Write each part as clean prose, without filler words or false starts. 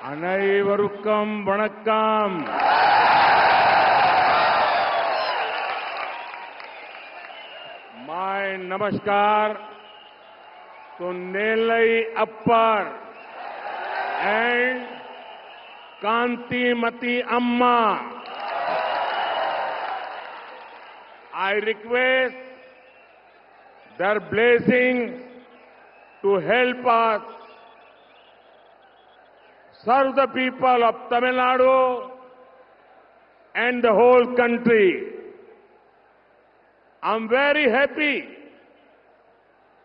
அனைவருக்கும் வணக்கம். My namaskar to Nellai Appar and Kantimati Amma. I request their blessings to help us serve the people of Tamil Nadu and the whole country. I'm very happy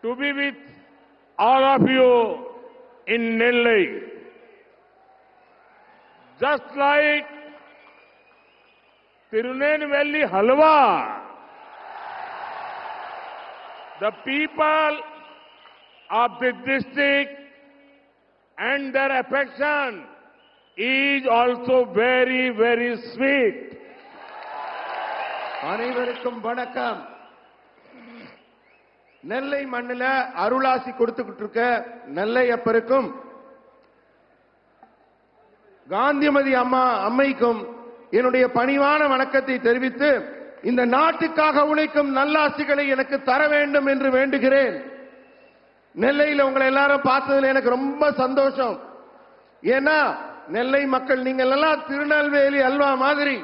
to be with all of you in Nellai. Just like Tirunelveli Halwa, the people of the district and their affection is also very, very sweet. அனைவருக்கும் வணக்கம். நெல்லை மண்ணில அருளாசி கொடுத்துக்கிட்டு இருக்க நெல்லை அப்பருக்கும் காந்திமதி அம்மைக்கும் என்னுடைய பணிவான வணக்கத்தை தெரிவித்து இந்த நாட்டுக்காக உழைக்கும் நல்லாசிகளை எனக்கு தர வேண்டும் என்று வேண்டுகிறேன். நெல்லையில் உங்களை எல்லாரும் பார்த்ததுல எனக்கு ரொம்ப சந்தோஷம். ஏன்னா நெல்லை மக்கள் நீங்கள் எல்லாம் திருநெல்வேலி அல்வா மாதிரி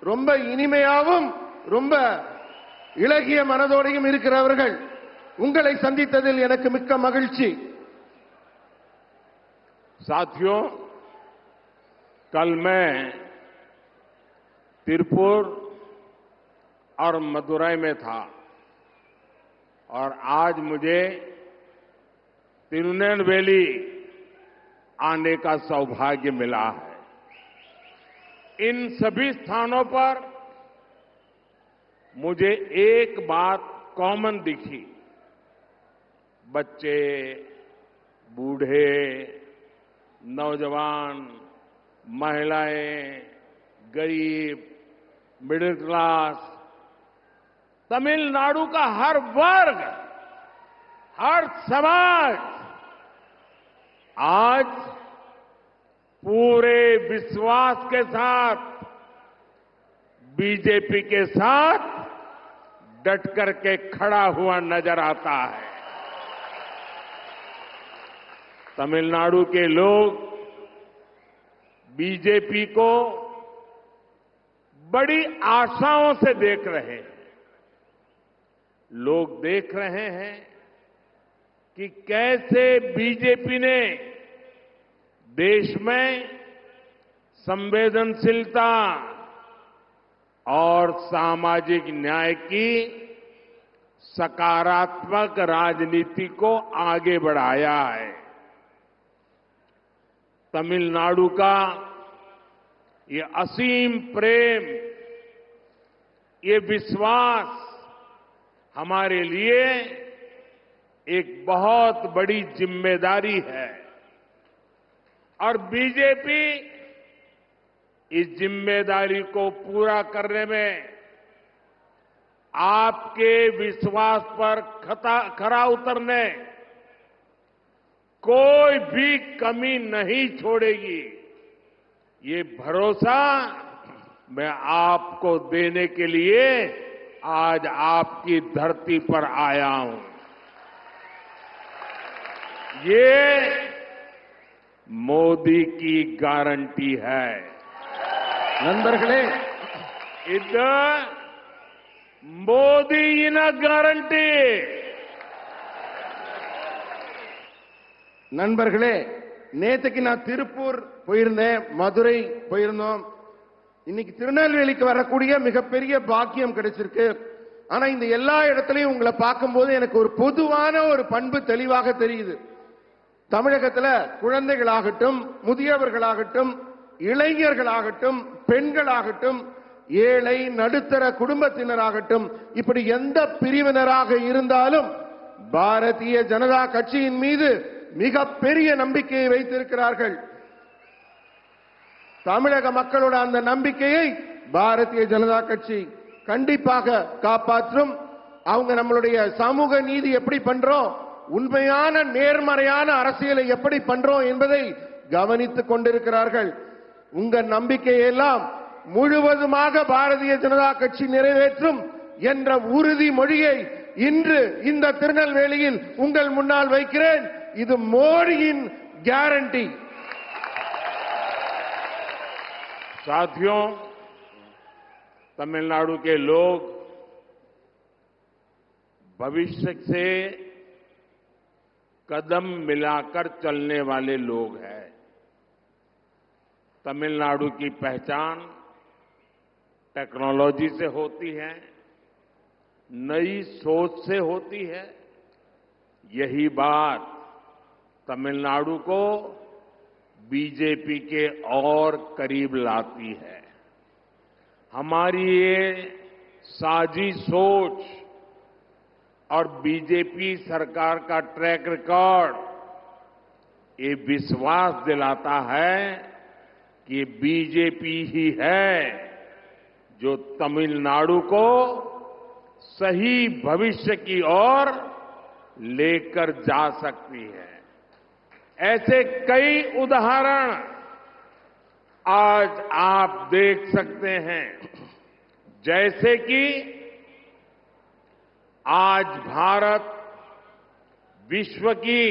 ரொம்ப இனிமையாவும் ரொம்ப இலகிய மனதோடையும் இருக்கிறவர்கள். உங்களை சந்தித்ததில் எனக்கு மிக்க மகிழ்ச்சி. साथियों, कल मैं तिरुपुर और मदुरई में था और आज मुझे तिरुनेलवेली आने का सौभाग्य मिला है. इन सभी स्थानों पर मुझे एक बात कॉमन दिखी. बच्चे, बूढ़े, नौजवान, महिलाएं, गरीब, मिडिल क्लास, तमिलनाडु का हर वर्ग, हर समाज आज पूरे विश्वास के साथ बीजेपी के साथ डट करके खड़ा हुआ नजर आता है. तमिलनाडु के लोग बीजेपी को बड़ी आशाओं से देख रहे हैं. लोग देख रहे हैं कि कैसे बीजेपी ने देश में संवेदनशीलता और सामाजिक न्याय की सकारात्मक राजनीति को आगे बढ़ाया है. तमिलनाडु का ये असीम प्रेम, ये विश्वास हमारे लिए एक बहुत बड़ी जिम्मेदारी है और बीजेपी इस जिम्मेदारी को पूरा करने में आपके विश्वास पर खरा उतरने कोई भी कमी नहीं छोड़ेगी. ये भरोसा मैं आपको देने के लिए आज आपकी धरती पर आया हूं. ये मोदी की गारंटी है. நண்பர்களே, இது மோடியின் கேரண்டி. நண்பர்களே, நேத்துக்கு நான் திருப்பூர் போயிருந்தேன், மதுரை போயிருந்தோம். இன்னைக்கு திருநெல்வேலிக்கு வரக்கூடிய மிகப்பெரிய பாக்கியம் கிடைச்சிருக்கு. ஆனா இந்த எல்லா இடத்துலயும் உங்களை பார்க்கும்போது எனக்கு ஒரு பொதுவான ஒரு பண்பு தெளிவாக தெரியுது. தமிழகத்துல குழந்தைகளாகட்டும், முதியவர்களாகட்டும், இளைஞர்களாகட்டும், பெண்களாகட்டும், ஏழை நடுத்தர குடும்பத்தினராகட்டும், இப்படி எந்த பிரிவினராக இருந்தாலும் பாரதிய ஜனதா கட்சியின் மீது மிகப்பெரிய நம்பிக்கையை வைத்திருக்கிறார்கள். தமிழக மக்களோட அந்த நம்பிக்கையை பாரதிய ஜனதா கட்சி கண்டிப்பாக காப்பாற்றும். அவங்க நம்மளுடைய சமூக நீதி எப்படி பண்றோம், உண்மையான நேர்மறையான அரசியலை எப்படி பண்றோம் என்பதை கவனித்துக் கொண்டிருக்கிறார்கள். உங்க நம்பிக்கையெல்லாம் முழுவதுமாக பாரதிய ஜனதா கட்சி நிறைவேற்றும் என்ற உறுதிமொழியை இன்று இந்த திருநெல்வேலியில் உங்கள் முன்னால் வைக்கிறேன். இது மோடியின் கேரண்டி. साथियों, तमिलनाडु के लोग भविष्य से कदम मिलाकर चलने वाले लोग हैं। तमिलनाडु की पहचान टेक्नोलॉजी से होती है, नई सोच से होती है। यही बात तमिलनाडु को बीजेपी के और करीब लाती है। हमारी ये साझी सोच और बीजेपी सरकार का ट्रैक रिकॉर्ड ये विश्वास दिलाता है कि बीजेपी ही है जो तमिलनाडु को सही भविष्य की ओर लेकर जा सकती है। ऐसे कई उदाहरण आज आप देख सकते हैं, जैसे कि आज भारत विश्व की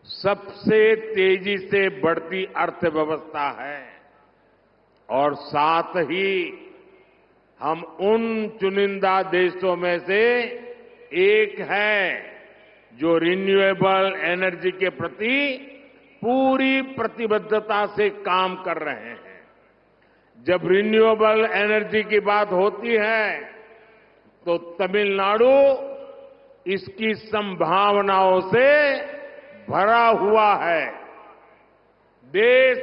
सबसे तेजी से बढ़ती अर्थव्यवस्था है और साथ ही हम उन चुनिंदा देशों में से एक है जो रिन्यूएबल एनर्जी के प्रति पूरी प्रतिबद्धता से काम कर रहे हैं। जब रिन्यूएबल एनर्जी की बात होती है तो तमिलनाडु इसकी संभावनाओं से भरा हुआ है। देश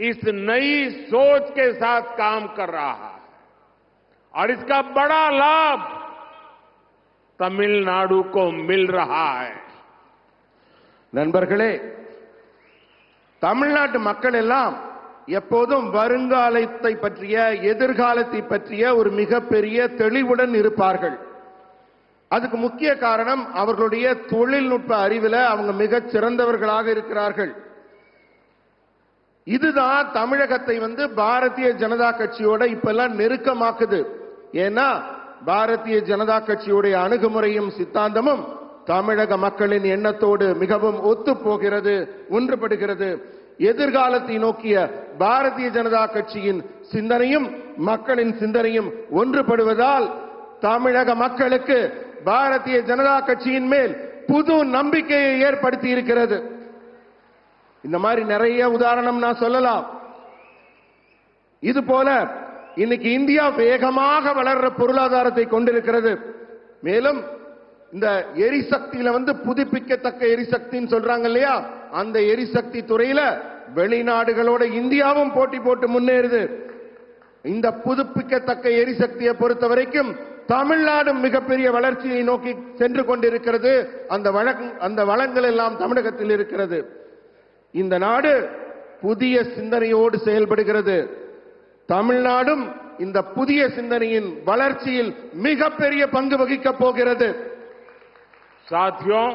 इस नई सोच के साथ काम कर रहा है और इसका बड़ा लाभ तमिलनाडु को मिल रहा है। நண்பர்களே, தமிழ்நாட்டு மக்கள் எல்லாம் எப்போதும் வருங்காலத்தை பற்றிய, எதிர்காலத்தை பற்றிய ஒரு மிகப்பெரிய தெளிவுடன் இருப்பார்கள். அதுக்கு முக்கிய காரணம் அவர்களுடைய தொழில்நுட்ப அறிவில் அவங்க மிகச் சிறந்தவர்களாக இருக்கிறார்கள். இதுதான் தமிழகத்தை பாரதிய ஜனதா கட்சியோட இப்பெல்லாம் நெருக்கமாக்குது. ஏன்னா பாரதிய ஜனதா கட்சியுடைய அணுகுமுறையும் சித்தாந்தமும் தமிழக மக்களின் எண்ணத்தோடு மிகவும் ஒத்து போகிறது, ஒன்றுபடுகிறது. எதிர்காலத்தை நோக்கிய பாரதிய ஜனதா கட்சியின் சிந்தனையும் மக்களின் சிந்தனையும் ஒன்றுபடுவதால் தமிழக மக்களுக்கு பாரதிய ஜனதா கட்சியின் மேல் புது நம்பிக்கையை ஏற்படுத்தி இருக்கிறது. இந்த மாதிரி நிறைய உதாரணம் நான் சொல்லலாம். இது போல இன்னைக்கு இந்தியா வேகமாக வளர்ற பொருளாதாரத்தை கொண்டிருக்கிறது. மேலும் இந்த எரிசக்தியில புதுப்பிக்கத்தக்க எரிசக்தின்னு சொல்றாங்க இல்லையா, அந்த எரிசக்தி துறையில வெளிநாடுகளோட இந்தியாவும் போட்டி போட்டு முன்னேறுது. இந்த புதுப்பிக்கத்தக்க எரிசக்தியை பொறுத்த வரைக்கும் தமிழ்நாடு மிகப்பெரிய வளர்ச்சியை நோக்கி சென்று கொண்டிருக்கிறது. அந்த வளங்கள் எல்லாம் தமிழகத்தில் இருக்கிறது. இந்த நாடு புதிய சிந்தனையோடு செயல்படுகிறது. தமிழ்நாடும் இந்த புதிய சிந்தனையின் வளர்ச்சியில் மிகப்பெரிய பங்கு வகிக்கப் போகிறது. साथियों,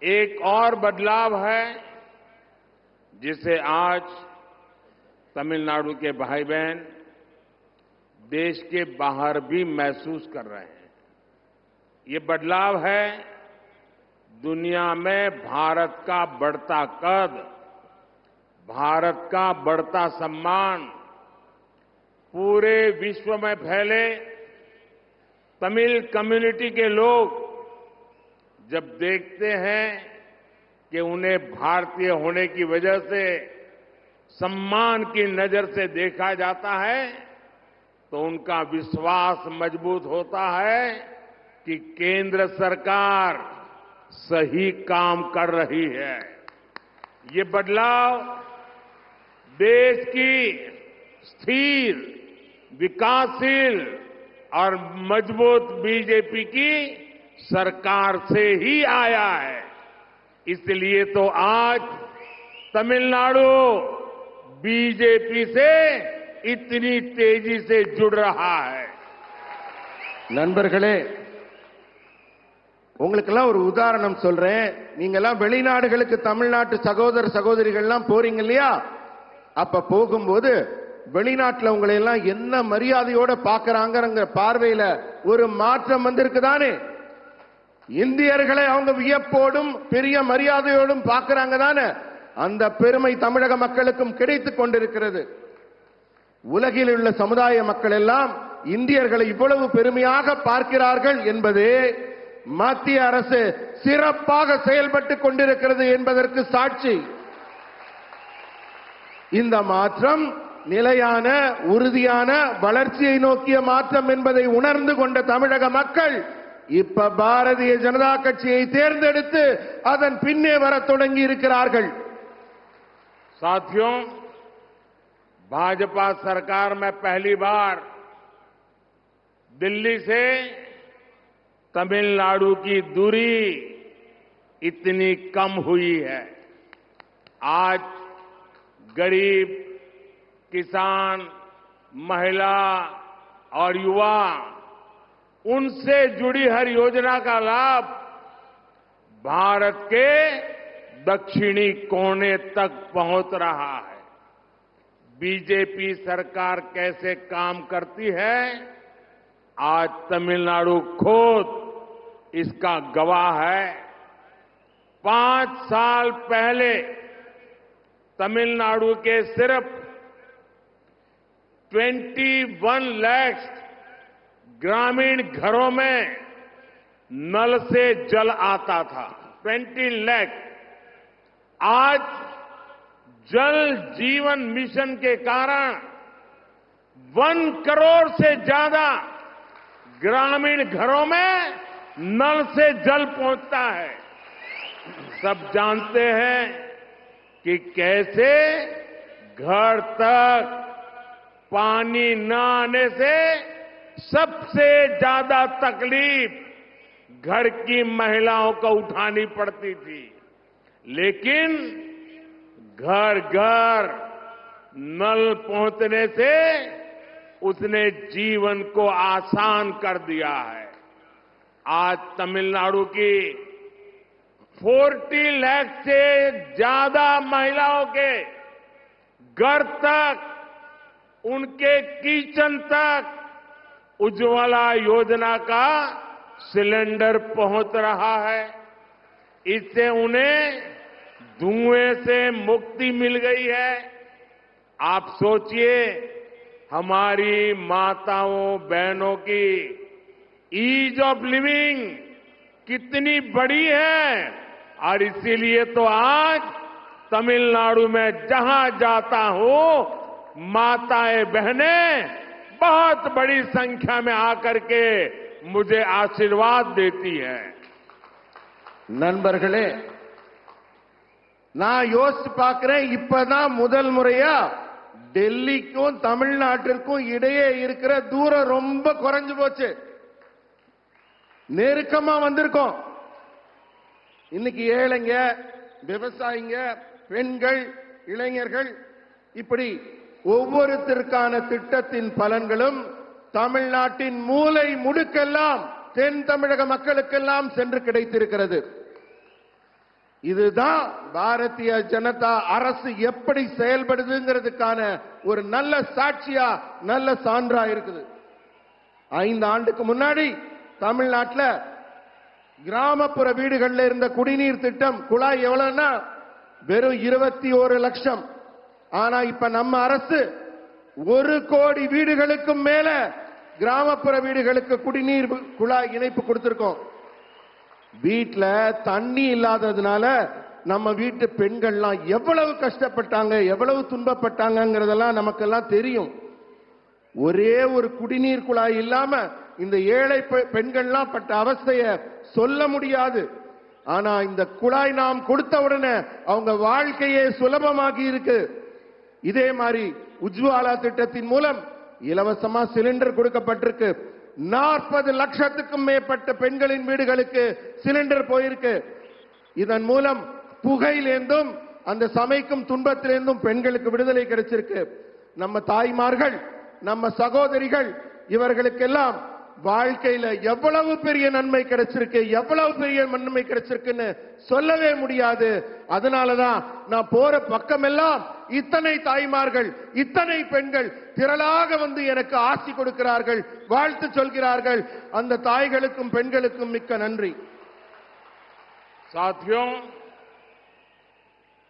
एक और बदलाव है जिसे आज तमिलनाडु के भाई बहन देश के बाहर भी महसूस कर रहे हैं। ये बदलाव है दुनिया में भारत का बढ़ता कद, भारत का बढ़ता सम्मान। पूरे विश्व में फैले तमिल कम्युनिटी के लोग जब देखते हैं कि उन्हें भारतीय होने की वजह से सम्मान की नजर से देखा जाता है तो उनका विश्वास मजबूत होता है कि केंद्र सरकार सही काम कर रही है। ये बदलाव देश की स्थिर, विकासशील और मजबूत बीजेपी की सरकार से ही आया है। इसलिए तो आज तमिलनाडु बीजेपी से इतनी तेजी से जुड़ रहा है। நண்பர்களே, உங்களுக்கெல்லாம் ஒரு உதாரணம் சொல்றேன். நீங்க எல்லாம் வெளிநாடுகளுக்கு தமிழ்நாட்டு சகோதர சகோதரிகள்லாம் போறீங்க இல்லையா? அப்ப போகும்போது வெளிநாட்டுல உங்களை எல்லாம் என்ன மரியாதையோட பாக்குறாங்கங்கிற பார்வையில ஒரு மாற்றம் வந்திருக்குதானே? இந்தியர்களை அவங்க வியப்போடும் பெரிய மரியாதையோடும் பார்க்கறாங்க தானே? அந்த பெருமை தமிழக மக்களுக்கும் கிடைத்துக் கொண்டிருக்கிறது. உலகில் உள்ள சமுதாய மக்கள் எல்லாம் இந்தியர்களை இவ்வளவு பெருமையாக பார்க்கிறார்கள் என்பது மத்திய அரசு சிறப்பாக செயல்பட்டுக் கொண்டிருக்கிறது என்பதற்கு சாட்சி. இந்த மாற்றம் நிலையான உறுதியான வளர்ச்சியை நோக்கிய மாற்றம் என்பதை உணர்ந்து கொண்ட தமிழக மக்கள் இப்ப பாரதிய ஜனதா கட்சியை தேர்ந்தெடுத்து அதன் பின்னே வரத் தொடங்கி இருக்கிறார்கள். साथियों, भाजपा सरकार में पहली बार दिल्ली से तमिलनाडु की दूरी इतनी कम हुई है. आज गरीब, किसान, महिला और युवा उनसे जुड़ी हर योजना का लाभ भारत के दक्षिणी कोने तक पहुंच रहा है. बीजेपी सरकार कैसे काम करती है, आज तमिलनाडु खुद इसका गवाह है. 5 साल पहले तमिलनाडु के सिर्फ 21 लाख ग्रामीण घरों में नल से जल आता था. 20 लाख. आज जल जीवन मिशन के कारण 1 करोड़ से ज्यादा ग्रामीण घरों में नल से जल पहुंचता है. सब जानते हैं कि कैसे घर तक पानी न आने से सबसे ज्यादा तकलीफ घर की महिलाओं को उठानी पड़ती थी. लेकिन घर घर नल पहुंचने से उसने जीवन को आसान कर दिया है. आज तमिलनाडु की 40 लाख से ज्यादा महिलाओं के घर तक, उनके किचन तक उज्ज्वला योजना का सिलेंडर पहुंच रहा है. इससे उन्हें धुएं से मुक्ति मिल गई है. आप सोचिए, हमारी माताओं बहनों की ईज ऑफ लिविंग कितनी बड़ी है. और इसीलिए तो आज तमिलनाडु में जहां जाता हूं, माताएं बहनें बहुत बड़ी संख्या में आकर के मुझे आशीर्वाद देती हैं. நண்பர்களே, நான் யோசிச்சு பார்க்கிறேன். இப்பதான் முதல் முறையா டெல்லிக்கும் தமிழ்நாட்டிற்கும் இடையே இருக்கிற தூரம் ரொம்ப குறைஞ்சு போச்சு. நெருக்கமா வந்திருக்கோம். இன்னைக்கு ஏழைங்க, விவசாயிங்க, பெண்கள், இளைஞர்கள், இப்படி ஒவ்வொருத்தருக்கான திட்டத்தின் பலன்களும் தமிழ்நாட்டின் மூலை முடுக்கெல்லாம் தென் தமிழக மக்களுக்கெல்லாம் சென்று கிடைத்திருக்கிறது. இதுதான் பாரதிய ஜனதா அரசு எப்படி செயல்படுதுங்கிறதுக்கான ஒரு நல்ல சாட்சியா, நல்ல சான்றா இருக்குது. 5 ஆண்டுக்கு முன்னாடி தமிழ்நாட்டில் கிராமப்புற வீடுகளில் இருந்த குடிநீர் திட்டம் குழாய் எவ்வளவுன்னா வெறும் 21 லட்சம். ஆனா இப்ப நம்ம அரசு 1 கோடி வீடுகளுக்கும் மேல கிராமப்புற வீடுகளுக்கு குடிநீர் குழாய் இணைப்பு கொடுத்திருக்கோம். வீட்டுல தண்ணி இல்லாததுனால நம்ம வீட்டு பெண்கள்லாம் எவ்வளவு கஷ்டப்பட்டாங்க, எவ்வளவு துன்பப்பட்டாங்கிறதெல்லாம் நமக்கெல்லாம் தெரியும். ஒரே ஒரு குடிநீர் குழாய் இல்லாம இந்த ஏழை பெண்கள்லாம் பட்ட அவஸ்தைய சொல்ல முடியாது. ஆனா இந்த குழாய் நாம் கொடுத்த உடனே அவங்க வாழ்க்கையே சுலபமாகி இருக்கு. இதே மாதிரி உஜ்வாலா திட்டத்தின் மூலம் இலவசமா சிலிண்டர் கொடுக்கப்பட்டிருக்கு. 40 லட்சத்துக்கும் மேற்பட்ட பெண்களின் வீடுகளுக்கு சிலிண்டர் போயிருக்கு. இதன் மூலம் புகையிலிருந்தும் அந்த சமைக்கும் துன்பத்திலிருந்தும் பெண்களுக்கு விடுதலை கிடைச்சிருக்கு. நம்ம தாய்மார்கள், நம்ம சகோதரிகள், இவர்களுக்கெல்லாம் வாழ்க்கையில எவ்வளவு பெரிய நன்மை கிடைச்சிருக்கு, எவ்வளவு பெரிய நன்மை கிடைச்சிருக்குன்னு சொல்லவே முடியாது. அதனாலதான் நான் போற பக்கமெல்லாம் இத்தனை தாய்மார்கள், இத்தனை பெண்கள் திரளாக வந்து எனக்கு ஆசி கொடுக்கிறார்கள், வாழ்த்து சொல்கிறார்கள். அந்த தாய்களுக்கும் பெண்களுக்கும் மிக்க நன்றி. साथियों,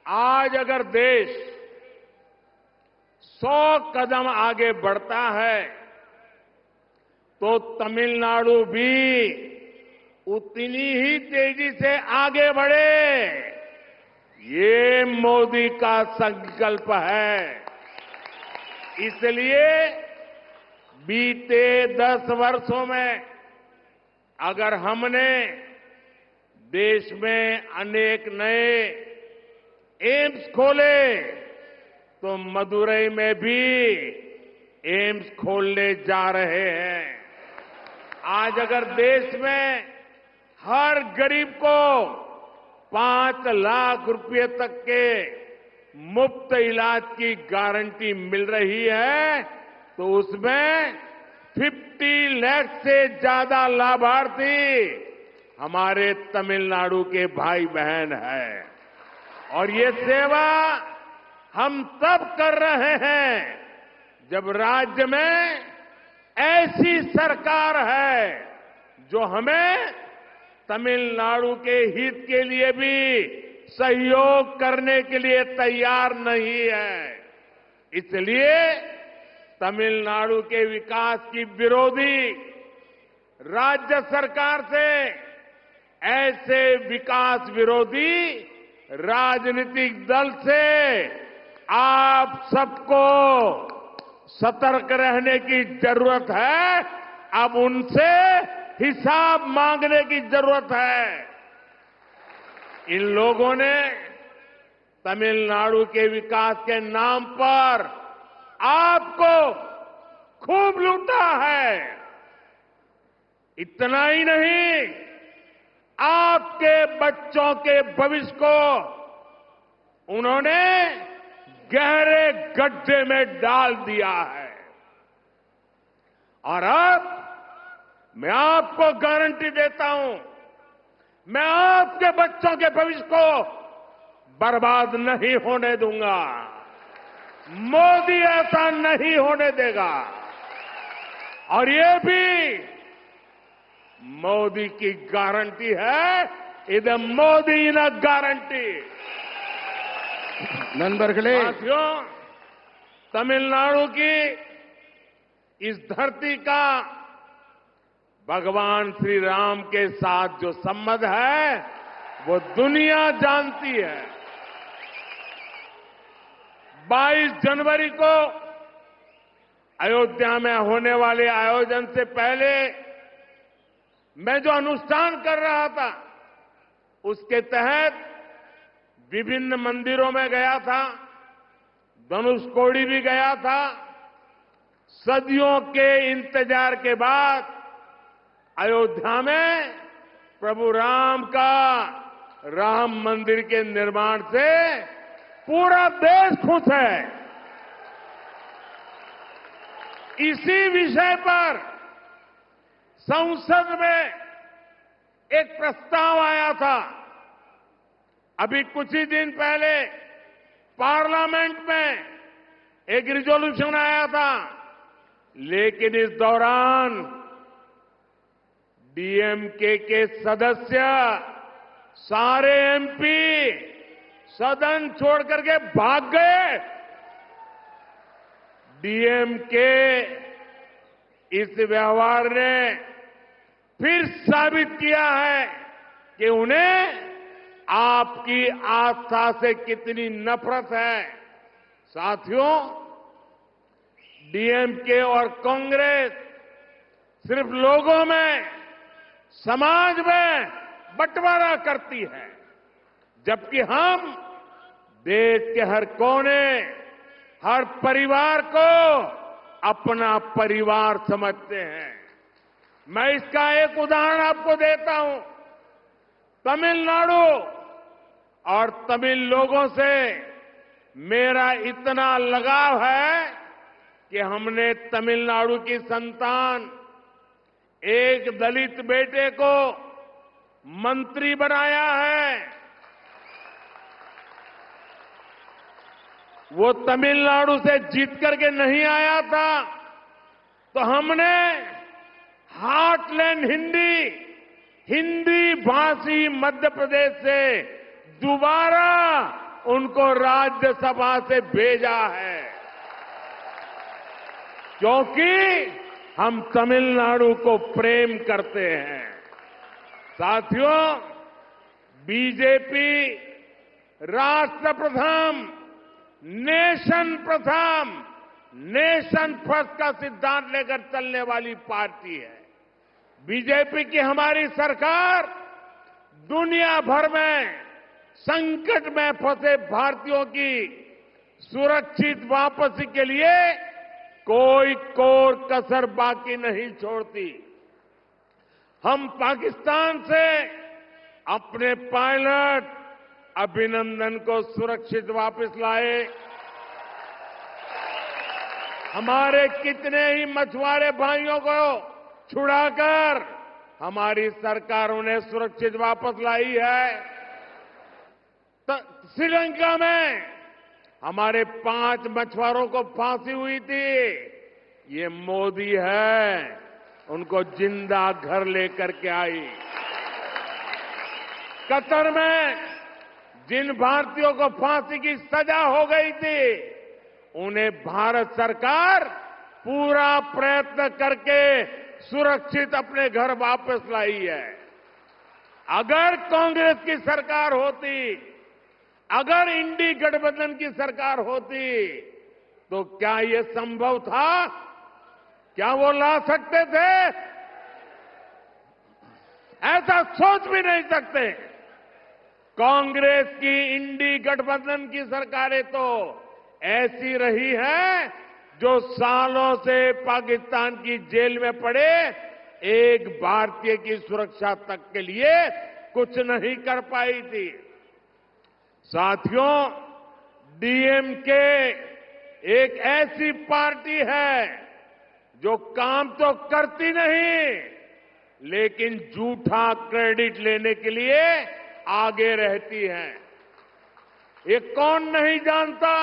आज अगर देश 100 कदम आगे बढ़ता है तो तमिलनाडु भी उतनी ही तेजी से आगे बढ़े, ये मोदी का संकल्प है। इसलिए बीते 10 वर्षों में अगर हमने देश में अनेक नए एम्स खोले तो मदुरई में भी एम्स खोलने जा रहे हैं। आज अगर देश में हर गरीब को 5 लाख रुपए तक के मुफ्त इलाज की गारंटी मिल रही है तो उसमें 50 लाख से ज्यादा लाभार्थी हमारे तमिलनाडु के भाई बहन हैं। और ये सेवा हम तब कर रहे हैं जब राज्य में ऐसी सरकार है जो हमें तमिलनाडु के हित के लिए भी सहयोग करने के लिए तैयार नहीं है। इसलिए तमिलनाडु के विकास की विरोधी राज्य सरकार से ऐसे विकास विरोधी राजनीतिक दल से आप सबको सतर्क रहने की जरूरत है। अब उनसे हिसाब मांगने की जरूरत है। इन लोगों ने तमिलनाडु के विकास के नाम पर आपको खूब लूटा है। इतना ही नहीं, आपके बच्चों के भविष्य को उन्होंने गहरे गड्ढे में डाल दिया है। और अब मैं आपको गारंटी देता हूं, मैं आपके बच्चों के भविष्य को बर्बाद नहीं होने दूंगा। मोदी ऐसा नहीं होने देगा। और ये भी मोदी की गारंटी है। इधर मोदी न गारंटी। நண்பர்களே, साथियों, तमिलनाडु की इस धरती का भगवान श्री राम के साथ जो संबंध है वो दुनिया जानती है। 22 जनवरी को अयोध्या में होने वाले आयोजन से पहले मैं जो अनुष्ठान कर रहा था उसके तहत विभिन्न मंदिरों में गया था, धनुषकोडी भी गया था। सदियों के इंतजार के बाद अयोध्या में प्रभु राम का राम मंदिर के निर्माण से पूरा देश खुश है। इसी विषय पर संसद में एक प्रस्ताव आया था। अभी कुछ ही दिन पहले पार्लियामेंट में एक रिजोल्यूशन आया था, लेकिन इस दौरान डीएमके के सदस्य सारे एमपी सदन छोड़ करके भाग गए। डीएमके इस व्यवहार ने फिर साबित किया है कि उन्हें आपकी आस्था से कितनी नफरत है। साथियों, डीएमके और कांग्रेस सिर्फ लोगों में, समाज में बंटवारा करती है, जबकि हम देश के हर कोने, हर परिवार को अपना परिवार समझते हैं। मैं इसका एक उदाहरण आपको देता हूं। तमिलनाडु और तमिल लोगों से मेरा इतना लगाव है कि हमने तमिलनाडु की संतान एक दलित बेटे को मंत्री बनाया है। वो तमिलनाडु से जीत करके नहीं आया था, तो हमने हार्टलैंड हिंदी भाषी मध्य प्रदेश से दोबारा उनको राज्यसभा से भेजा है, क्योंकि हम तमिलनाडु को प्रेम करते हैं। साथियों, बीजेपी राष्ट्र प्रथम, नेशन प्रथम, नेशन फर्स्ट का सिद्धांत लेकर चलने वाली पार्टी है। बीजेपी की हमारी सरकार दुनिया भर में संकट में फंसे भारतीयों की सुरक्षित वापसी के लिए कोई कोर कसर बाकी नहीं छोड़ती। हम पाकिस्तान से अपने पायलट अभिनंदन को सुरक्षित वापस लाए। हमारे कितने ही मछुआरे भाइयों को छुड़ाकर हमारी सरकारों ने सुरक्षित वापस लाई है। श्रीलंका में हमारे 5 मछुआरों को फांसी हुई थी। ये मोदी है, उनको जिंदा घर लेकर के आई। कतर में जिन भारतीयों को फांसी की सजा हो गई थी, उन्हें भारत सरकार पूरा प्रयत्न करके सुरक्षित अपने घर वापस लाई है। अगर कांग्रेस की सरकार होती, अगर इंडी गठबंधन की सरकार होती, तो क्या ये संभव था? क्या वो ला सकते थे? ऐसा सोच भी नहीं सकते। कांग्रेस की इंडी गठबंधन की सरकारें तो ऐसी रही हैं जो सालों से पाकिस्तान की जेल में पड़े एक भारतीय की सुरक्षा तक के लिए कुछ नहीं कर पाई थी। साथियों, डीएमके एक ऐसी पार्टी है जो काम तो करती नहीं, लेकिन झूठा क्रेडिट लेने के लिए आगे रहती है। ये कौन नहीं जानता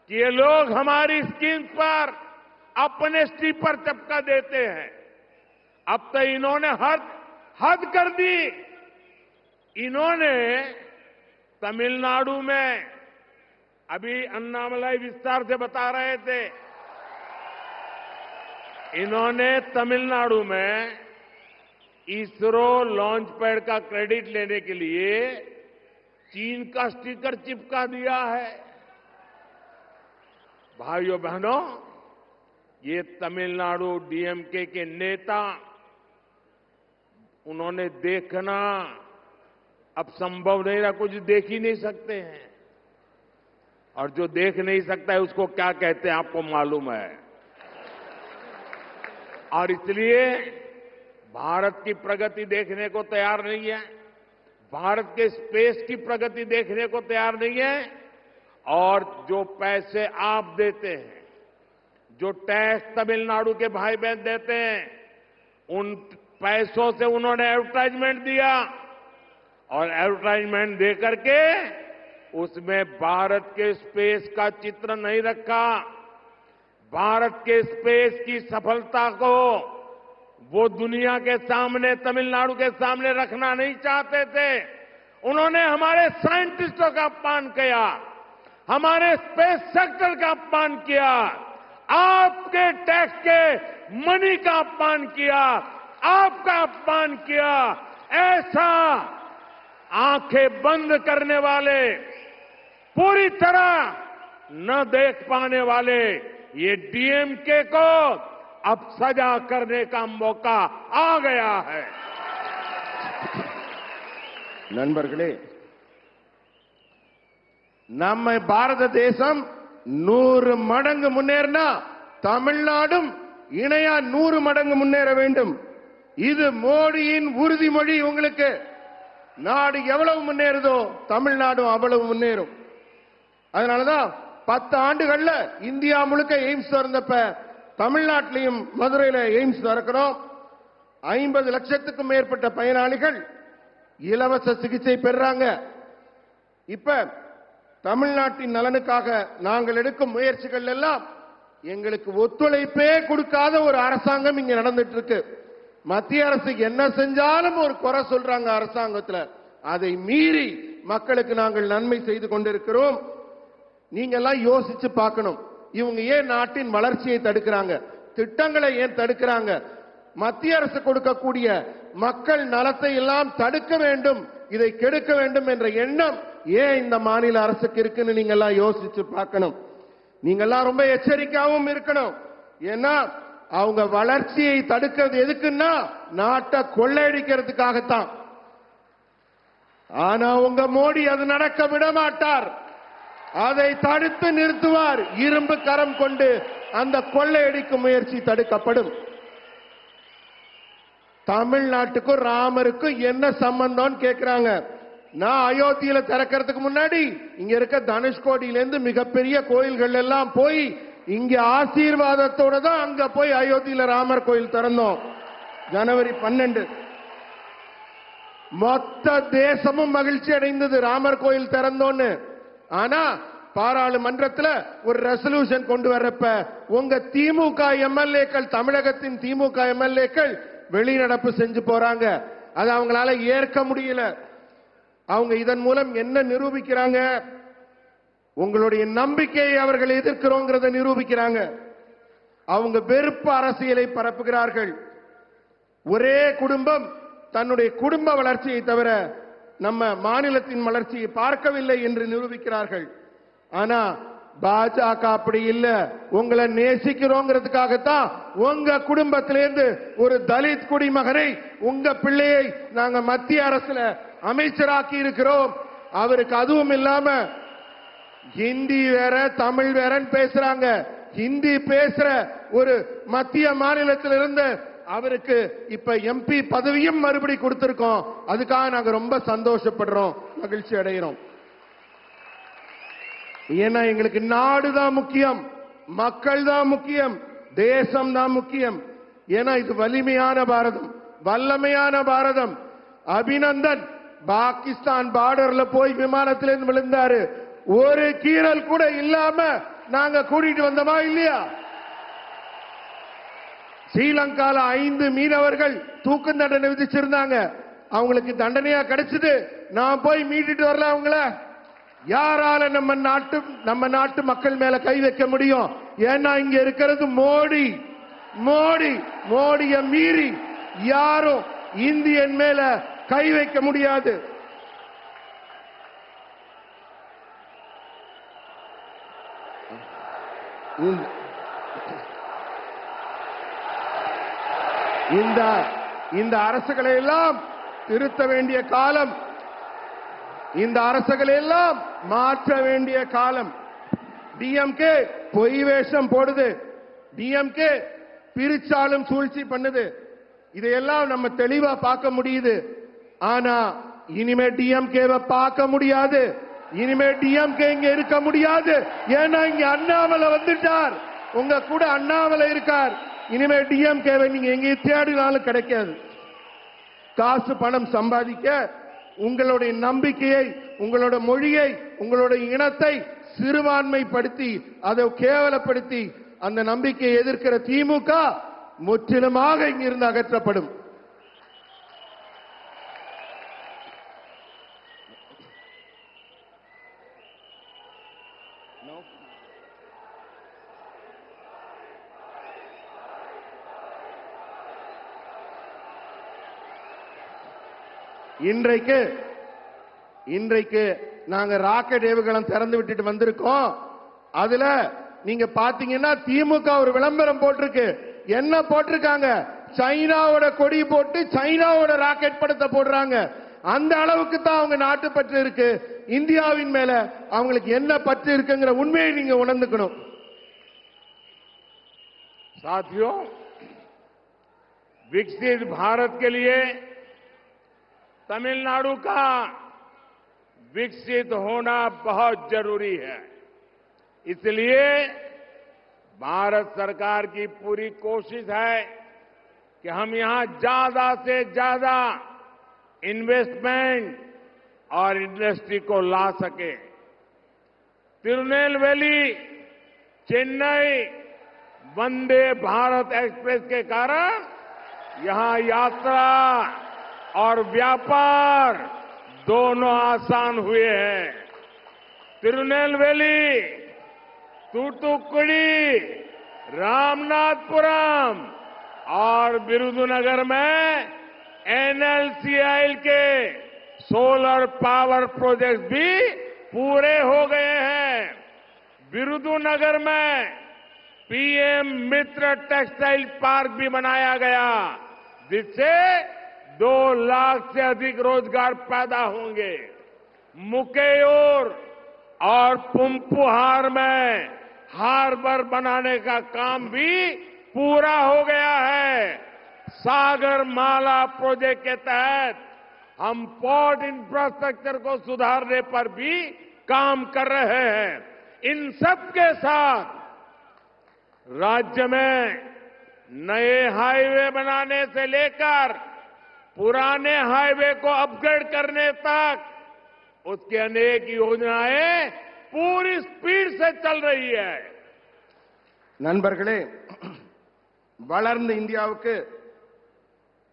कि ये लोग हमारी स्कीम पर अपनेस्टी पर चपका देते हैं। अब तो इन्होंने हद कर दी। इन्होंने तमिलनाडु में, अभी अन्नामलाई विस्तार से बता रहे थे, इन्होंने तमिलनाडु में इसरो लॉन्च पैड का क्रेडिट लेने के लिए चीन का स्टिकर चिपका दिया है। भाइयों बहनों, ये तमिलनाडु डीएमके के नेता, उन्होंने देखना अब संभव नहीं रहा, कुछ देख ही नहीं सकते हैं। और जो देख नहीं सकता है उसको क्या कहते हैं आपको मालूम है। और इसलिए भारत की प्रगति देखने को तैयार नहीं है, भारत के स्पेस की प्रगति देखने को तैयार नहीं है। और जो पैसे आप देते हैं, जो टैक्स तमिलनाडु के भाई बहन देते हैं, उन पैसों से उन्होंने एडवर्टाइजमेंट दिया और एडवर्टाइजमेंट देकर के उसमें भारत के स्पेस का चित्र नहीं रखा। भारत के स्पेस की सफलता को वो दुनिया के सामने, तमिलनाडु के सामने रखना नहीं चाहते थे। उन्होंने हमारे साइंटिस्टों का अपमान किया, हमारे स्पेस सेक्टर का अपमान किया, आपके टैक्स के मनी का अपमान किया, आपका अपमान किया। ऐसा आंखें बंद करने वाले, पूरी तरह न देख पाने वाले ये डीएमके को अब सजा करने का मौका आ गया है। நண்பர்களே, நம்ம பாரத தேசம் 100 மடங்கு முன்னேறினா தமிழ்நாடும் இணையா 100 மடங்கு முன்னேற வேண்டும். இது மோடியின் உறுதிமொழி. உங்களுக்கு நாடு எவ்வளவு முன்னேறுதோ தமிழ்நாடும் அவ்வளவு முன்னேறும். அதனாலதான் 10 ஆண்டுகள்ல இந்தியா முழுக்க எய்ம்ஸ் திறந்தப்ப தமிழ்நாட்டிலையும் மதுரையில எய்ம்ஸ் திறக்கிறோம். 50 லட்சத்துக்கும் மேற்பட்ட பயனாளிகள் இலவச சிகிச்சை பெறாங்க. இப்ப தமிழ்நாட்டின் நலனுக்காக நாங்கள் எடுக்கும் முயற்சிகள் எல்லாம் எங்களுக்கு ஒத்துழைப்பே கொடுக்காத ஒரு அரசாங்கம் இங்க நடந்துட்டு இருக்கு. மத்திய அரசு என்ன செஞ்சாலும் ஒரு குறை சொல்றாங்க அரசாங்கத்துல. அதை மீறி மக்களுக்கு நாங்கள் நன்மை செய்து கொண்டிருக்கிறோம். நீங்க எல்லாம் யோசிச்சு பார்க்கணும். இவங்க ஏன் நாட்டின் வளர்ச்சியை தடுக்கிறாங்க? திட்டங்களை ஏன் தடுக்கிறாங்க? மத்திய அரசு கொடுக்கக்கூடிய மக்கள் நலத்தை எல்லாம் தடுக்க வேண்டும், இதை கெடுக்க வேண்டும் என்ற எண்ணம் ஏன் இந்த மாநில அரசுக்கு இருக்குன்னு நீங்க எல்லாம் யோசிச்சு பார்க்கணும். நீங்க எல்லாம் ரொம்ப எச்சரிக்கையாகவும் இருக்கணும். ஏன்னா அவங்க வளர்ச்சியை தடுக்கிறது எதுக்குன்னா நாட்டை கொள்ளையடிக்கிறதுக்காகத்தான். ஆனா உங்க மோடி அது நடக்க விட மாட்டார். அதை தடுத்து நிறுத்துவார். இரும்பு கரம் கொண்டு அந்த கொள்ளையடிக்கும் முயற்சி தடுக்கப்படும். தமிழ்நாட்டுக்கும் ராமருக்கும் என்ன சம்பந்தம் கேட்கிறாங்க. நான் அயோத்தியில திறக்கிறதுக்கு முன்னாடி இங்க இருக்க தனுஷ்கோடியில இருந்து மிகப்பெரிய கோயில்கள் எல்லாம் போய் இங்க ஆசீர்வாதத்தோட தான் அங்க போய் அயோத்தியில ராமர் கோயில் திறந்தோம். ஜனவரி 12 மொத்த தேசமும் மகிழ்ச்சி அடைந்தது ராமர் கோயில் திறந்தோன்னு. ஆனா பாராளுமன்றத்தில் ஒரு ரெசல்யூஷன் கொண்டு வரப்ப உங்க திமுக எம்எல்ஏக்கள், தமிழகத்தின் திமுக எம்எல்ஏக்கள் வெளிநடப்பு செஞ்சு போறாங்க. அது அவங்களால ஏற்க முடியல. அவங்க இதன் மூலம் என்ன நிரூபிக்கிறாங்க? உங்களுடைய நம்பிக்கையை அவர்கள் எதிர்க்கிறோங்கிறத நிரூபிக்கிறாங்க. அவங்க வெறுப்பு அரசியலை பரப்புகிறார்கள். ஒரே குடும்பம் தன்னுடைய குடும்ப வளர்ச்சியை தவிர நம்ம மாநிலத்தின் வளர்ச்சியை பார்க்கவில்லை என்று நிரூபிக்கிறார்கள். ஆனா பாஜக அப்படி இல்ல. உங்களை நேசிக்கிறோங்கிறதுக்காகத்தான் உங்க குடும்பத்திலிருந்து ஒரு தலித் குடிமகனை, உங்க பிள்ளையை நாங்க மத்திய அரசுல அமைச்சராக்கி இருக்கிறோம். அவருக்கு அதுவும் இல்லாம ஹிந்தி வேற தமிழ் வேறன்னு பேசுறாங்க. ஹிந்தி பேசுற ஒரு மத்திய மாநிலத்திலிருந்து அவருக்கு இப்ப எம்பி பதவியும் மறுபடி கொடுத்திருக்கோம். அதுக்காக நாங்க ரொம்ப சந்தோஷப்படுறோம், மகிழ்ச்சி அடைகிறோம். ஏன்னா எங்களுக்கு நாடு தான் முக்கியம், மக்கள் தான் முக்கியம், தேசம் தான் முக்கியம். ஏன்னா இது வலிமையான பாரதம், வல்லமையான பாரதம். அபிநந்தன் பாகிஸ்தான் பார்டர்ல போய் விமானத்திலிருந்து விழுந்தாரு. ஒரு கீறல் கூட இல்லாம நாங்க கூட்டிட்டு வந்தோமா இல்லையா? ஸ்ரீலங்கால 5 மீனவர்கள் தூக்கு தண்டனை விதிச்சிருந்தாங்க. அவங்களுக்கு தண்டனையா கிடைச்சது. நான் போய் மீட்டுட்டு வரல அவங்கள. யாரால நம்ம நாட்டு மக்கள் மேல கை வைக்க முடியும்? ஏன்னா இங்க இருக்கிறது மோடி. மோடியை மீறி யாரும் இந்தியன் மேல கை வைக்க முடியாது. இந்த அரசுகளை எல்லாம் திருத்த வேண்டிய காலம், இந்த அரசுகளை எல்லாம் மாற்ற வேண்டிய காலம். டிஎம்கே பொய் வேஷம் போடுது, டிஎம்கே பிரிச்சாலும் சூழ்ச்சி பண்ணுது. இதையெல்லாம் நம்ம தெளிவா பார்க்க முடியுது. ஆனா இனிமே டிஎம்கேவை பார்க்க முடியாது. இனிமே டிஎம்கே இங்க இருக்க முடியாது. ஏன்னா இங்க அண்ணாமலை வந்துட்டார். உங்க கூட அண்ணாமலை இருக்கார். இனிமே டிஎம்கேவை நீங்க எங்க தேடினாலும் கிடைக்காது. காசு பணம் சம்பாதிக்க உங்களுடைய நம்பிக்கையை, உங்களோட மொழியை, உங்களுடைய இனத்தை சிறுபான்மைப்படுத்தி அதை கேவலப்படுத்தி அந்த நம்பிக்கையை எதிர்க்கிற திமுக முற்றிலுமாக இங்கிருந்து அகற்றப்படும். இன்றைக்கு நாங்க ராக்கெட் ஏவுகணம் திறந்து விட்டுட்டு வந்திருக்கோம். அதுல நீங்க பாத்தீங்கன்னா திமுக ஒரு விளம்பரம் போட்டிருக்கு. என்ன போட்டிருக்காங்க? சைனாவோட கொடி போட்டு சைனாவோட ராக்கெட் படத்தை போடுறாங்க. அந்த அளவுக்கு தான் அவங்க நாட்டு பற்று இருக்கு. இந்தியாவின் மேல அவங்களுக்கு என்ன பற்று இருக்குங்கிற உண்மையை நீங்க உணர்ந்துக்கணும். साथियों, विकसित भारत के लिए तमिलनाडु का विकसित होना बहुत जरूरी है। इसलिए भारत सरकार की पूरी कोशिश है कि हम यहां ज्यादा से ज्यादा इन्वेस्टमेंट और इंडस्ट्री को ला सके। तिरुनेलवेली चेन्नई वंदे भारत एक्सप्रेस के कारण यहां यात्रा और व्यापार दोनों आसान हुए हैं। तिरुनेलवेली, तूतुकुड़ी, रामनाथपुरम और विरुधुनगर में एनएलसीआई के सोलर पावर प्रोजेक्ट भी पूरे हो गए हैं। विरुधुनगर में पीएम मित्र टेक्सटाइल पार्क भी बनाया गया, जिससे 2 लाख से अधिक रोजगार पैदा होंगे। मुकेयूर और पुंपुहार में हार्बर बनाने का काम भी पूरा हो गया है। सागर माला प्रोजेक्ट के तहत हम पोर्ट इंफ्रास्ट्रक्चर को सुधारने पर भी काम कर रहे हैं। इन सब के साथ राज्य में नए हाईवे बनाने से लेकर पुराने हाईवे को अपग्रेड करने तक उसकी अनेक योजनाएं पूरी स्पीड से चल रही है। நண்பர்களே, வளர்ந்த இந்தியாவுக்கு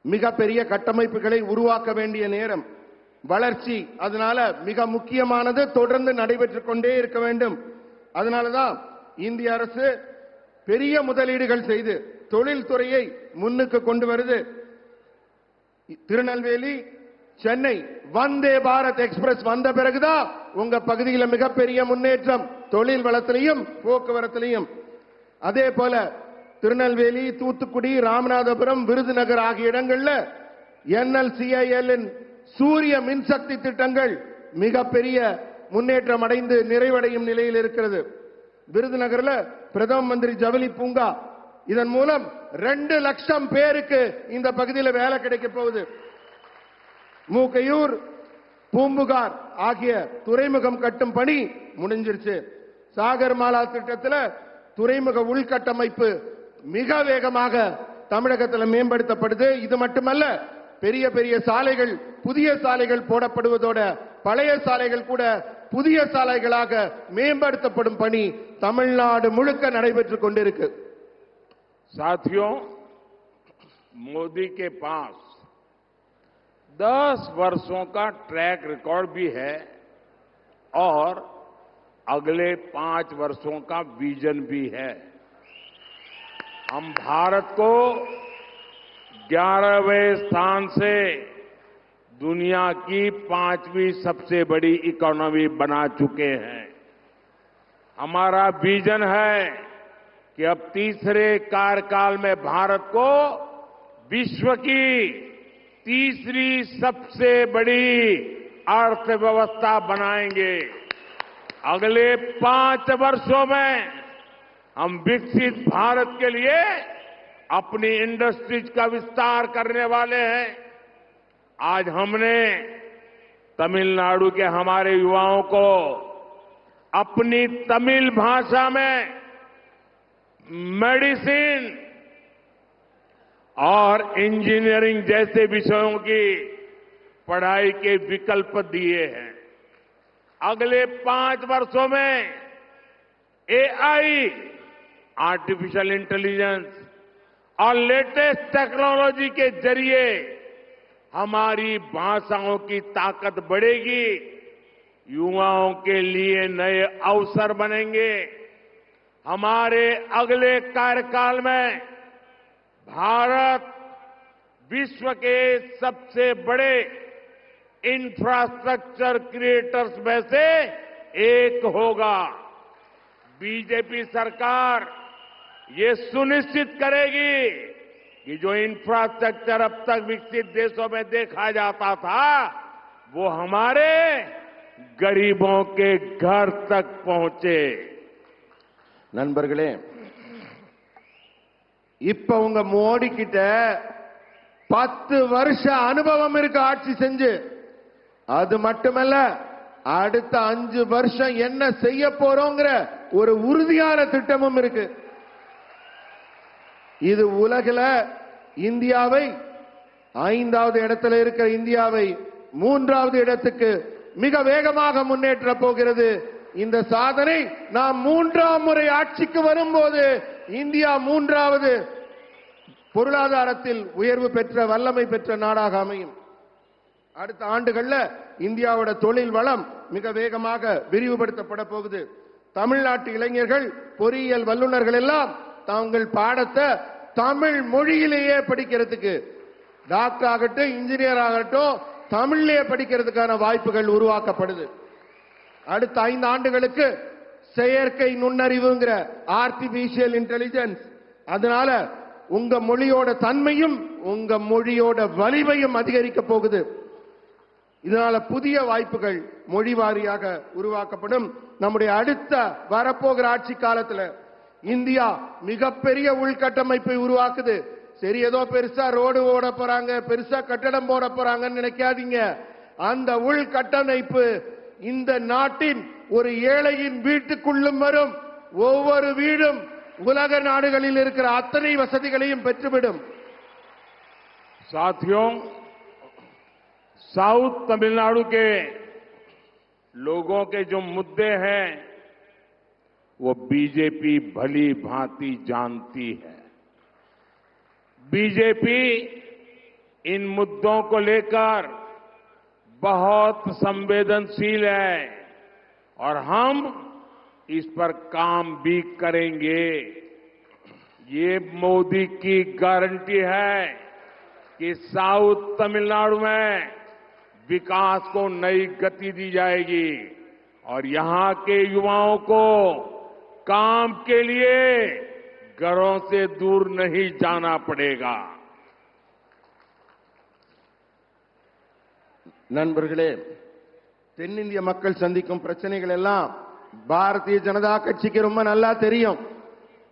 மிகப்பெரிய கட்டமைப்புகளை உருவாக்க வேண்டிய நேரம். வளர்ச்சி அதனால மிக முக்கியமானது, தொடர்ந்து நடைபெற்றுக் கொண்டே இருக்க வேண்டும். அதனாலதான் இந்திய அரசு பெரிய முதலீடுகள் செய்து தொழில்துறையை முன்னுக்கு கொண்டு வருது. திருநெல்வேலி சென்னை வந்தே பாரத் எக்ஸ்பிரஸ் வந்த பிறகுதான் உங்க பகுதியில் மிகப்பெரிய முன்னேற்றம் தொழில் வளத்திலையும் போக்குவரத்திலையும். அதே போல திருநெல்வேலி, தூத்துக்குடி, ராமநாதபுரம், விருதுநகர் ஆகிய இடங்கள்ல என்எல்சிஐஎல் சூரிய மின்சக்தி திட்டங்கள் மிகப்பெரிய முன்னேற்றம் அடைந்து நிறைவடையும் நிலையில் இருக்கிறது. விருதுநகர்ல பிரதம மந்திரி ஜவுளி பூங்கா, இதன் மூலம் 2 லட்சம் பேருக்கு இந்த பகுதியில் வேலை கிடைக்க போகுது. மூக்கையூர், பூம்புகார் ஆகிய துறைமுகம் கட்டும் பணி முடிஞ்சிருச்சு. சாகர் மாலா திட்டத்தில் துறைமுக உள்கட்டமைப்பு மிக வேகமாக தமிழகத்தில் மேம்படுத்தப்படுது. இது மட்டுமல்ல, பெரிய பெரிய சாலைகள், புதிய சாலைகள் போடப்படுவதோட பழைய சாலைகள் கூட புதிய சாலைகளாக மேம்படுத்தப்படும் பணி தமிழ்நாடு முழுக்க நடைபெற்றுக் கொண்டிருக்கு. साथियों, मोदी के पास 10 वर्षों का ट्रैक रिकॉर्ड भी है और अगले 5 वर्षों का विजन भी है। हम भारत को 11वें स्थान से दुनिया की 5वीं सबसे बड़ी इकोनॉमी बना चुके हैं। हमारा विजन है कि अब तीसरे कार्यकाल में भारत को विश्व की तीसरी सबसे बड़ी अर्थव्यवस्था बनाएंगे। अगले 5 वर्षों में हम विकसित भारत के लिए अपनी इंडस्ट्रीज का विस्तार करने वाले हैं। आज हमने तमिलनाडु के हमारे युवाओं को अपनी तमिल भाषा में मेडिसिन और इंजीनियरिंग जैसे विषयों की पढ़ाई के विकल्प दिए हैं। अगले 5 वर्षों में एआई, आर्टिफिशियल इंटेलिजेंस और लेटेस्ट टेक्नोलॉजी के जरिए हमारी भाषाओं की ताकत बढ़ेगी, युवाओं के लिए नए अवसर बनेंगे। हमारे अगले कार्यकाल में भारत विश्व के सबसे बड़े इंफ्रास्ट्रक्चर क्रिएटर्स में से एक होगा। बीजेपी सरकार ये सुनिश्चित करेगी कि जो इंफ्रास्ट्रक्चर अब तक विकसित देशों में देखा जाता था, वो हमारे गरीबों के घर तक पहुंचे। நண்பர்களே, இப்ப உங்க மோடி கிட்ட 10 வருஷ அனுபவம் இருக்கு ஆட்சி செஞ்சு. அது மட்டுமல்ல, அடுத்த 5 வருஷம் என்ன செய்ய போறோங்கிற ஒரு உறுதியான திட்டமும் இருக்கு. இது உலகில இந்தியாவை 5வது இடத்தில் இருக்கிற இந்தியாவை 3வது இடத்துக்கு மிக வேகமாக முன்னேற்ற போகிறது. இந்த சாதனை நாம் 3ஆம் முறை ஆட்சிக்கு வரும்போது இந்தியா 3வது பொருளாதாரத்தில் உயர்வு பெற்ற வல்லமை பெற்ற நாடாக அமையும். அடுத்த ஆண்டுகள்ல இந்தியாவோட தொழில் வளம் மிக வேகமாக விரிவுபடுத்தப்பட போகுது. தமிழ்நாட்டு இளைஞர்கள் பொறியியல் வல்லுநர்கள் எல்லாம் தாங்கள் பாடத்தை தமிழ் மொழியிலேயே படிக்கிறதுக்கு, டாக்டர் ஆகட்டும் இன்ஜினியர் ஆகட்டும் தமிழ்லயே படிக்கிறதுக்கான வாய்ப்புகள் உருவாக்கப்படுது. அடுத்த 5 ஆண்டுகளுக்கு செயற்கை நுண்ணறிவுங்கிற ஆர்டிபிஷியல் இன்டெலிஜென்ஸ், அதனால உங்க மொழியோட தன்மையும் உங்க மொழியோட வலிமையும் அதிகரிக்க போகுது. இதனால புதிய வாய்ப்புகள் மொழி வாரியாக உருவாக்கப்படும். நம்முடைய அடுத்த வரப்போகிற ஆட்சி காலத்துல இந்தியா மிகப்பெரிய உள்கட்டமைப்பை உருவாக்குது. சரி, ஏதோ பெருசா ரோடு ஓட போறாங்க, பெருசா கட்டடம் போட போறாங்கன்னு நினைக்காதீங்க. அந்த உள்கட்டமைப்பு இந்த நாட்டின் ஒரு ஏழையின் வீட்டுக்குள்ளும் வரும். ஒவ்வொரு வீடும் உலக நாடுகளில் இருக்கிற அத்தனை வசதிகளையும் பெற்றுவிடும். साथियों, साउथ तमिलनाडु के लोगों के जो मुद्दे हैं वो बीजेपी भली भांति जानती है. बीजेपी इन मुद्दों को लेकर बहुत संवेदनशील है और हम इस पर काम भी करेंगे. ये मोदी की गारंटी है कि साउथ तमिलनाडु में विकास को नई गति दी जाएगी और यहां के युवाओं को काम के लिए घरों से दूर नहीं जाना पड़ेगा. நண்பர்களே, தென்னிந்திய மக்கள் சந்திக்கும் பிரச்சனைகள் எல்லாம் பாரதிய ஜனதா கட்சிக்கு ரொம்ப நல்லா தெரியும்.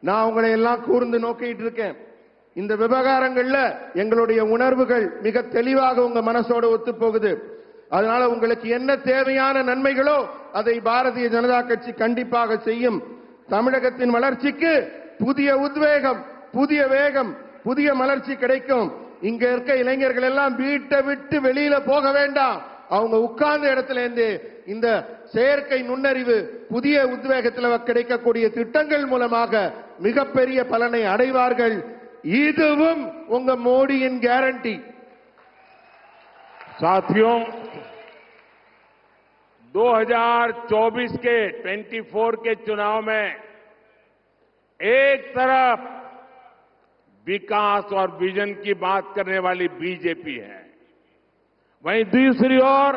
நான் உங்களை எல்லாம் கூர்ந்து நோக்கிட்டு இருக்கேன். இந்த விவகாரங்கள்ல எங்களுடைய உணர்வுகள் மிக தெளிவாக உங்க மனசோட ஒத்து போகுது. அதனால உங்களுக்கு என்ன தேவையான நன்மைகளோ அதை பாரதிய ஜனதா கட்சி கண்டிப்பாக செய்யும். தமிழகத்தின் வளர்ச்சிக்கு புதிய உத்வேகம், புதிய வேகம், புதிய மலர்ச்சி கிடைக்கும். இங்க இருக்க இளைஞர்கள் எல்லாம் வீட்டை விட்டு வெளியில போக வேண்டாம். அவங்க உட்கார்ந்த இடத்துல இருந்து இந்த செயற்கை நுண்ணறிவு புதிய உத்வேகத்தில் கிடைக்கக்கூடிய திட்டங்கள் மூலமாக மிகப்பெரிய பலனை அடைவார்கள். இதுவும் உங்க மோடியின் கேரண்டி. साथियों, 2024 के 24 के चुनाव में एक तरफ विकास और विजन की बात करने वाली बीजेपी है, वहीं दूसरी ओर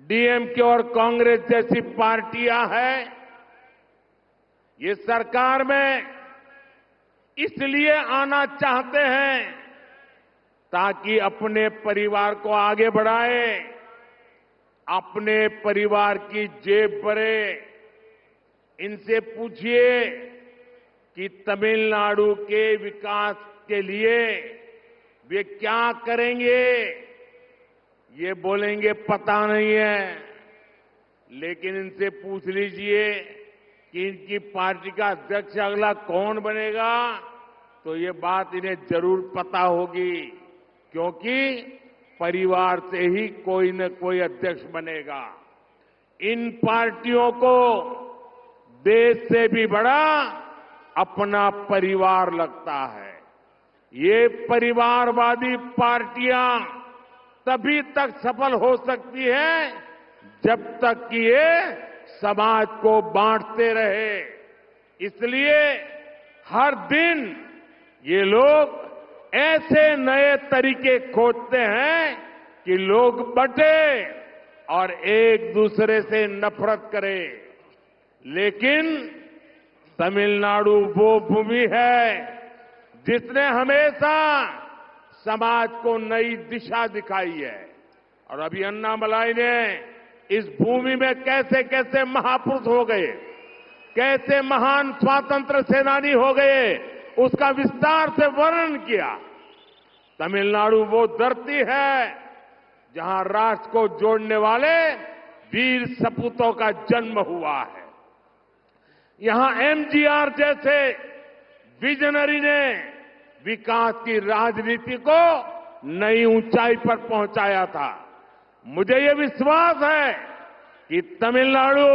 डीएमके और कांग्रेस जैसी पार्टियां हैं. ये सरकार में इसलिए आना चाहते हैं ताकि अपने परिवार को आगे बढ़ाए, अपने परिवार की जेब भरे. इनसे पूछिए कि तमिलनाडु के विकास के लिए वे क्या करेंगे. ये बोलेंगे पता नहीं है, लेकिन इनसे पूछ लीजिए कि इनकी पार्टी का अध्यक्ष अगला कौन बनेगा, तो ये बात इन्हें जरूर पता होगी, क्योंकि परिवार से ही कोई न कोई अध्यक्ष बनेगा. इन पार्टियों को देश से भी बड़ा अपना परिवार लगता है. ये परिवारवादी पार्टियां तभी तक सफल हो सकती है जब तक कि ये समाज को बांटते रहे. इसलिए हर दिन ये लोग ऐसे नए तरीके खोजते हैं कि लोग बंटे और एक दूसरे से नफरत करें. लेकिन तमिलनाडु वो भूमि है जिसने हमेशा समाज को नई दिशा दिखाई है. और अभी अन्नामलाई ने इस भूमि में कैसे कैसे महापुरुष हो गए, कैसे महान स्वातंत्र सेनानी हो गए, उसका विस्तार से वर्णन किया. तमिलनाडु वो धरती है जहां राष्ट्र को जोड़ने वाले वीर सपूतों का जन्म हुआ है. यहां एमजीआर जैसे विजनरी ने विकास की राजनीति को नई ऊंचाई पर पहुंचाया था। मुझे ये विश्वास है कि तमिलनाडु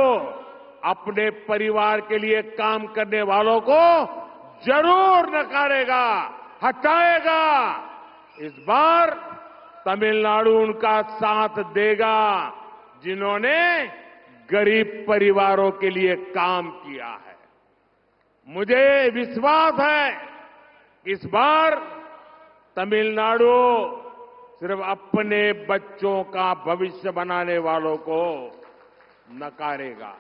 अपने परिवार के लिए काम करने वालों को जरूर नकारेगा, हटाएगा। इस बार तमिलनाडु उनका साथ देगा जिन्होंने गरीब परिवारों के लिए काम किया है। मुझे विश्वास है कि इस बार तमिलनाडु सिर्फ अपने बच्चों का भविष्य बनाने वालों को नकारेगा।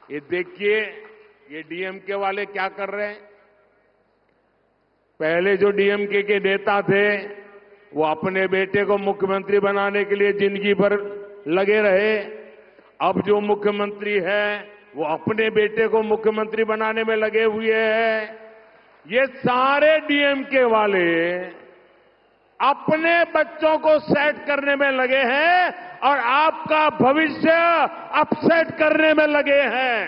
ये देखिए, ये डीएमके वाले क्या कर रहे हैं। पहले जो डीएमके के नेता थे वो अपने बेटे को मुख्यमंत्री बनाने के लिए जिंदगी भर लगे रहे। अब जो मुख्यमंत्री है वो अपने बेटे को मुख्यमंत्री बनाने में लगे हुए हैं। ये सारे डीएमके वाले अपने बच्चों को सेट करने में लगे हैं और आपका भविष्य अपसेट करने में लगे हैं।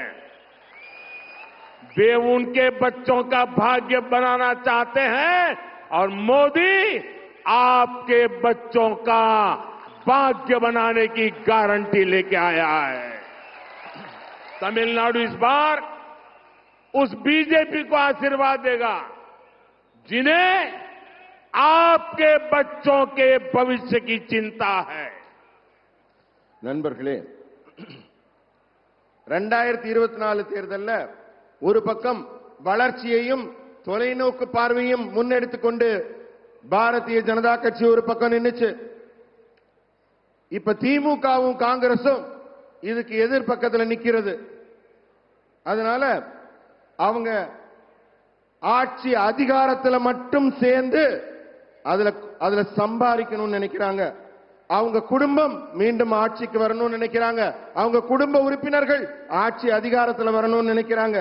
वे उनके बच्चों का भाग्य बनाना चाहते हैं और मोदी आपके बच्चों का भाग्य बनाने की गारंटी लेके आया है। तमिलनाडु इस बार उस बीजेपी को आशीर्वाद देगा जिन्हें आपके बच्चों के भविष्य की चिंता है। நண்பர்களே, 2024 தேர்தல்ல ஒரு பக்கம் வளர்ச்சியையும் தொலைநோக்கு பார்வையும் முன்னெடுத்துக் கொண்டு பாரதிய ஜனதா கட்சி ஒரு பக்கம் நின்னுச்சு. இப்ப திமுகவும் காங்கிரசும் இதுக்கு எதிர்பக்கத்தில் நிக்கிறது. அதனால அவங்க ஆட்சி அதிகாரத்தில் மட்டும் சேர்ந்து அதுல சம்பாதிக்கணும்னு நினைக்கிறாங்க. அவங்க குடும்பம் மீண்டும் ஆட்சிக்கு வரணும்னு நினைக்கிறாங்க. அவங்க குடும்ப உறுப்பினர்கள் ஆட்சி அதிகாரத்தில் வரணும்னு நினைக்கிறாங்க.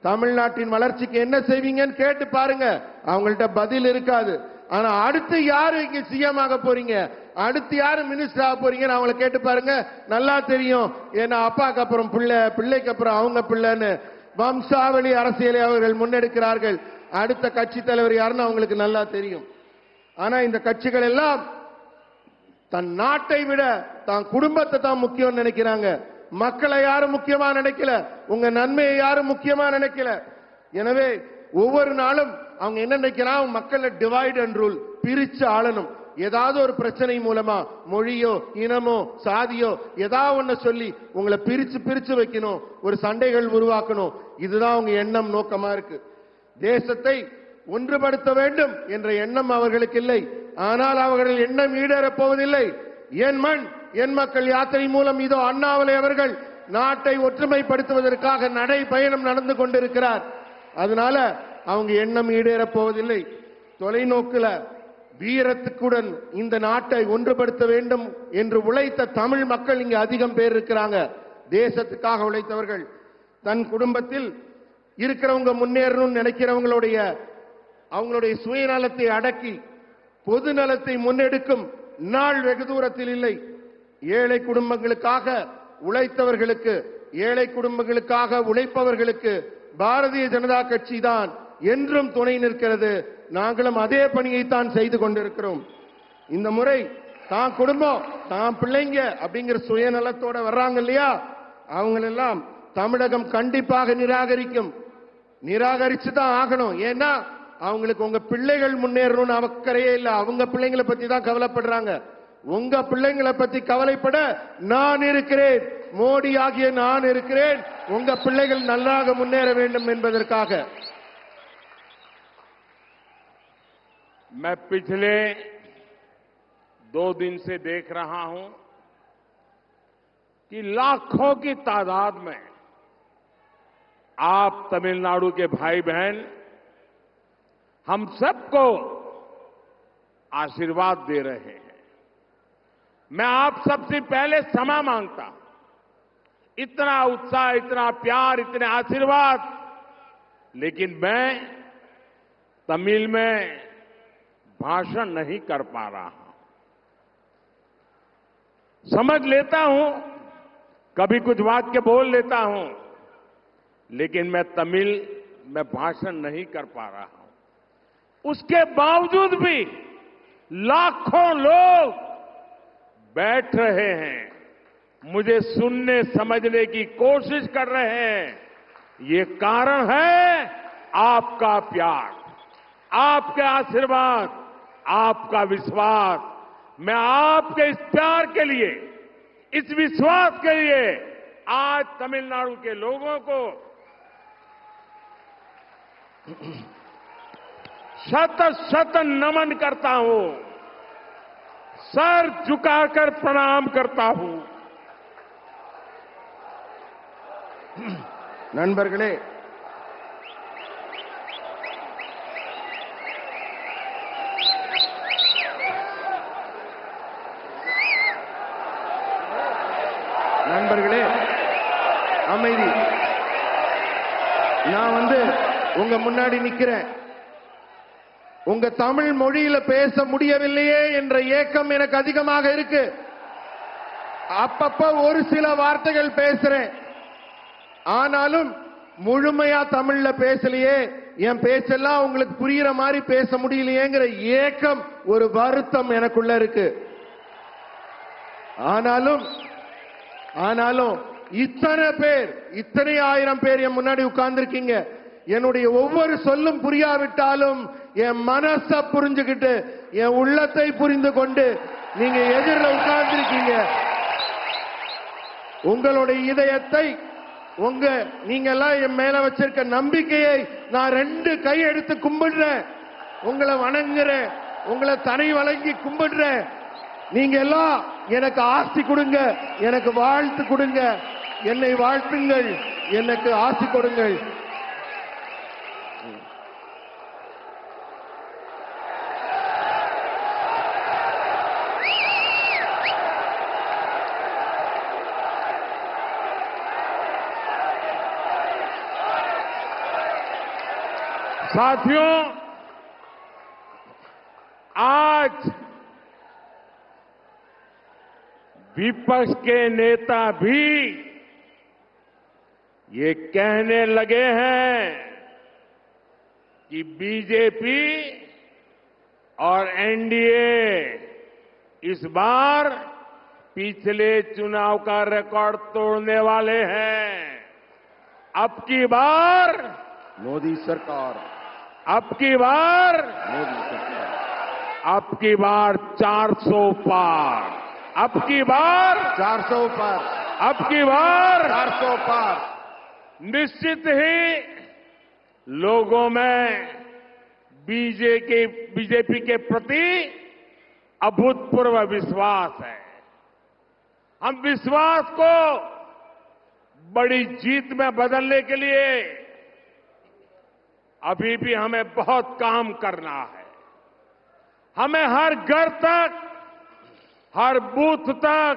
தமிழ்நாட்டின் வளர்ச்சிக்கு என்ன செய்வீங்கன்னு கேட்டு பாருங்க, அவங்கள்ட்ட பதில் இருக்காது. ஆனா அடுத்து யாரு இங்க சிஎம் ஆக போறீங்க, அடுத்து யாரு மினிஸ்டர் ஆக போறீங்கன்னு அவங்களை கேட்டு பாருங்க, நல்லா தெரியும். ஏன்னா அப்பாக்கு அப்புறம் பிள்ளை, பிள்ளைக்கு அப்புறம் அவங்க பிள்ளைன்னு வம்சாவளி அரசியலை அவர்கள் முன்னெடுக்கிறார்கள். அடுத்த கட்சி தலைவர் யாருன்னு அவங்களுக்கு நல்லா தெரியும். ஆனா இந்த கட்சிகள் எல்லாம் தன் நாட்டை விட தான் குடும்பத்தை தான் முக்கியம் நினைக்கிறாங்க. மக்களை யாரும் முக்கியமா நினைக்கல, உங்க நன்மையை யாரும் முக்கியமா நினைக்கல. எனவே ஒவ்வொரு நாளும் அவங்க என்ன நினைக்கிறாங்க, மக்களை டிவைட் அண்ட் ரூல், பிரிச்சு ஆளணும். ஏதாவது ஒரு பிரச்சனை மூலமா மொழியோ இனமோ சாதியோ ஏதாவது ஒண்ணு சொல்லி உங்களை பிரிச்சு பிரிச்சு வைக்கணும், ஒரு சண்டைகள் உருவாக்கணும். இதுதான் அவங்க எண்ணம், நோக்கமா இருக்கு. தேசத்தை ஒன்றுபடுத்த வேண்டும் என்ற எண்ணம் அவர்களுக்கு இல்லை. ஆனால் அவர்கள் எண்ணம் ஈடேறப் போவதில்லை. என் மண் என் மக்கள் யாத்திரை மூலம் இதோ அண்ணாமலை அவர்கள் நாட்டை ஒற்றுமைப்படுத்துவதற்காக நடை பயணம் நடந்து கொண்டிருக்கிறார். அதனால அவங்க எண்ணம் ஈடேறப் போவதில்லை. தொலைநோக்குல வீரத்துக்குடன் இந்த நாட்டை ஒன்றுபடுத்த வேண்டும் என்று உழைத்த தமிழ் மக்கள் இங்க அதிகம் பேர் இருக்கிறாங்க. தேசத்துக்காக உழைத்தவர்கள். தன் குடும்பத்தில் இருக்கிறவங்க முன்னேறணும்னு நினைக்கிறவங்களுடைய அவங்களுடைய சுயநலத்தை அடக்கி பொது நலத்தை முன்னெடுக்கும் நாள் வெகு தூரத்தில் இல்லை. ஏழை குடும்பங்களுக்காக உழைத்தவர்களுக்கு, ஏழை குடும்பங்களுக்காக உழைப்பவர்களுக்கு பாரதிய ஜனதா கட்சி தான் என்றும் துணை நிற்கிறது. நாங்களும் அதே பணியைத்தான் செய்து கொண்டிருக்கிறோம். இந்த முறை தான் குடும்பம், தான் பிள்ளைங்க அப்படிங்கிற சுயநலத்தோட வர்றாங்க இல்லையா, அவங்களெல்லாம் தமிழகம் கண்டிப்பாக நிராகரிக்கும். நிராகரிச்சு தான் ஆகணும். ஏன்னா அவங்களுக்கு உங்க பிள்ளைகள் முன்னேறணும்னு அக்கறையே இல்லை. அவங்க பிள்ளைங்களை பத்தி தான் கவலைப்படுறாங்க. உங்க பிள்ளைங்களை பத்தி கவலைப்பட நான் இருக்கிறேன், மோடி ஆகிய நான் இருக்கிறேன். உங்க பிள்ளைகள் நல்லாக முன்னேற வேண்டும் என்பதற்காக. मैं पिछले 2 दिन से देख रहा हूं कि लाखों की तादाद में आप तमिलनाडु के भाई बहन हम सबको आशीर्वाद दे रहे हैं। मैं आप सबसे पहले क्षमा मांगता हूं। इतना उत्साह, इतना प्यार, इतने आशीर्वाद, लेकिन मैं तमिल में भाषण नहीं कर पा रहा हूं। समझ लेता हूं, कभी कुछ वाक्य बोल लेता हूं, लेकिन मैं तमिल में भाषण नहीं कर पा रहा हूं। उसके बावजूद भी लाखों लोग बैठ रहे हैं, मुझे सुनने समझने की कोशिश कर रहे हैं। ये कारण है आपका प्यार, आपके आशीर्वाद, आपका विश्वास। मैं आपके इस प्यार के लिए, इस विश्वास के लिए आज तमिलनाडु के लोगों को शत शत नमन करता हूं, सर झुकाकर प्रणाम करता हूं। நண்பர்களே, அமைதி. நான் உங்க முன்னாடி நிக்கிறேன். உங்க தமிழ் மொழியில பேச முடியவில்லையே என்ற ஏக்கம் எனக்கு அதிகமாக இருக்கு. அப்பப்ப ஒரு சில வார்த்தைகள் பேசுறேன், ஆனாலும் முழுமையா தமிழ்ல பேசலையே, என் பேச்செல்லாம் உங்களுக்கு புரியுற மாதிரி பேச முடியலையேங்கிற ஏக்கம், ஒரு வருத்தம் எனக்குள்ள இருக்கு. ஆனாலும் இத்தனை பேர், இத்தனை ஆயிரம் பேர் என் முன்னாடி உட்கார்ந்திருக்கீங்க. என்னுடைய ஒவ்வொரு சொல்லும் புரியாவிட்டாலும் என் மனச புரிஞ்சுக்கிட்டு, என் உள்ளத்தை புரிந்து கொண்டு நீங்க எதிரில் உட்கார்ந்திருக்கீங்க. உங்களுடைய இதயத்தை, நீங்க எல்லாம் என் மேல வச்சிருக்க நம்பிக்கையை நான் 2 கை எடுத்து கும்பிடுறேன், உங்களை வணங்குறேன், உங்களை தனி வழங்கி கும்பிடுறேன். நீங்க எல்லாம் எனக்கு ஆசி கொடுங்க, எனக்கு வாழ்த்து கொடுங்க, என்னை வாழ்த்துங்கள், எனக்கு ஆசி கொடுங்கள். साथियों, आज विपक्ष के नेता भी ये कहने लगे हैं कि बीजेपी और एनडीए इस बार पिछले चुनाव का रिकॉर्ड तोड़ने वाले हैं। अब की बार मोदी सरकार, अब की बार मोदी सरकार, अब की बार 400 पार, अब की बार 400 पार, अब की बार 400 पार। निश्चित ही लोगों में बीजेपी के प्रति अभूतपूर्व विश्वास है। हम विश्वास को बड़ी जीत में बदलने के लिए अभी भी हमें बहुत काम करना है। हमें हर घर तक, हर बूथ तक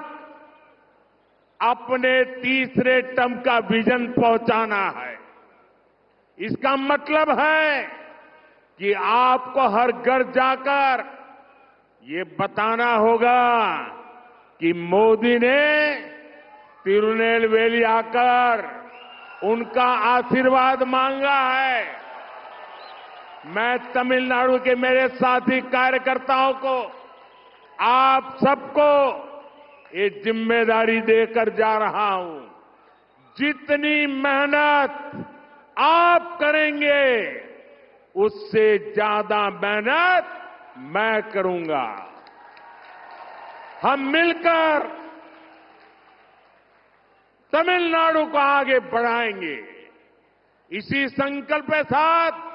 अपने तीसरे टर्म का विजन पहुंचाना है। इसका मतलब है कि आपको हर घर जाकर ये बताना होगा कि मोदी ने तिरुनेलवेली आकर उनका आशीर्वाद मांगा है। मैं तमिलनाडु के मेरे साथी कार्यकर्ताओं को, आप सबको ये जिम्मेदारी देकर जा रहा हूं। जितनी मेहनत आप करेंगे, उससे ज्यादा मेहनत मैं करूंगा। हम मिलकर तमिलनाडु को आगे बढ़ाएंगे। इसी संकल्प के साथ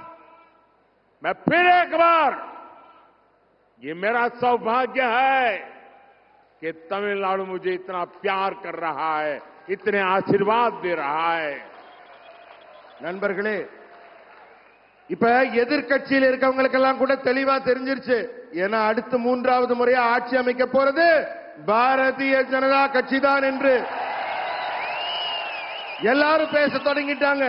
मैं फिर एक बार, ये मेरा सौभाग्य है कि तमिलनाडु मुझे इतना प्यार कर रहा है, इतने आशीर्वाद दे रहा है। நண்பர்களே, இப்ப எதிர்க்கட்சியில் இருக்கவங்களுக்கெல்லாம் கூட தெளிவா தெரிஞ்சிருச்சு. ஏன்னா அடுத்து 3வது முறையா ஆட்சி அமைக்க போறது பாரதிய ஜனதா கட்சி தான் என்று எல்லாரும் பேச தொடங்கிட்டாங்க.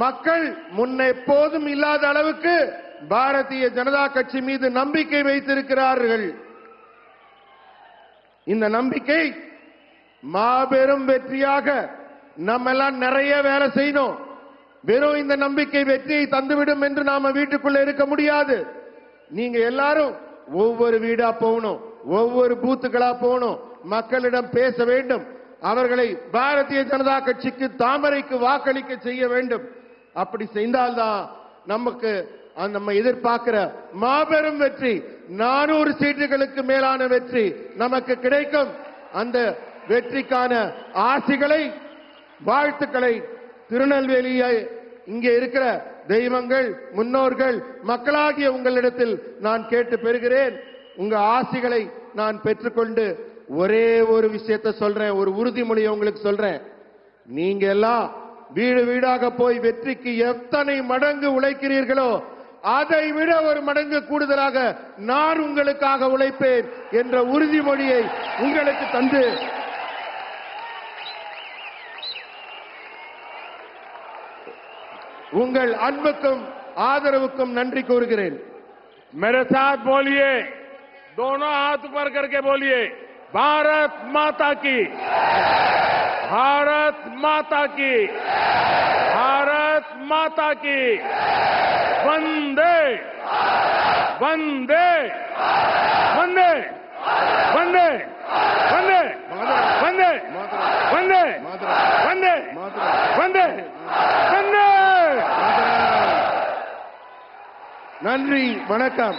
மக்கள் முன்ன எப்போதும் இல்லாத அளவுக்கு பாரதிய ஜனதா கட்சி மீது நம்பிக்கை வைத்திருக்கிறார்கள். இந்த நம்பிக்கை மாபெரும் வெற்றியாக நம்ம எல்லாம் நிறைய வேலை செய்யணும். வெறும் இந்த நம்பிக்கை வெற்றியை தந்துவிடும் என்று நாம வீட்டுக்குள்ள இருக்க முடியாது. நீங்க எல்லாரும் ஒவ்வொரு வீடா போகணும், ஒவ்வொரு பூத்துக்களா போகணும், மக்களிடம் பேச வேண்டும், அவர்களை பாரதிய ஜனதா கட்சிக்கு தாமரைக்கு வாக்களிக்க செய்ய வேண்டும். அப்படி செய்தால்தான் நமக்கு நம்ம எதிர்பார்க்கிற மாபெரும் வெற்றி 400 சீட்டுகளுக்கு மேலான வெற்றி நமக்கு கிடைக்கும். அந்த வெற்றிக்கான ஆசிகளை, வாழ்த்துக்களை திருநெல்வேலியை இங்கே இருக்கிற தெய்வங்கள், முன்னோர்கள், மக்களாகிய உங்களிடத்தில் நான் கேட்டு பெறுகிறேன். உங்க ஆசிகளை நான் பெற்றுக்கொண்டு ஒரே ஒரு விஷயத்தை சொல்றேன், ஒரு உறுதிமொழியை உங்களுக்கு சொல்றேன். நீங்க எல்லாம் வீடு வீடாக போய் வெற்றிக்கு எத்தனை மடங்கு உழைக்கிறீர்களோ அதை விட ஒரு மடங்கு கூடுதலாக நான் உங்களுக்காக உழைப்பேன் என்ற உறுதிமொழியை உங்களுக்கு தந்து உங்கள் அன்புக்கும் ஆதரவுக்கும் நன்றி கூறுகிறேன். मेरे साथ बोलिए, दोनों हाथ ऊपर करके बोलिए, भारत माता की, भारत माता की, भारत माता की, वंदे वंदे वंदे वंदे वंदे वंदे वंदे वंदे वंदे वंदे. நன்றி, வணக்கம்.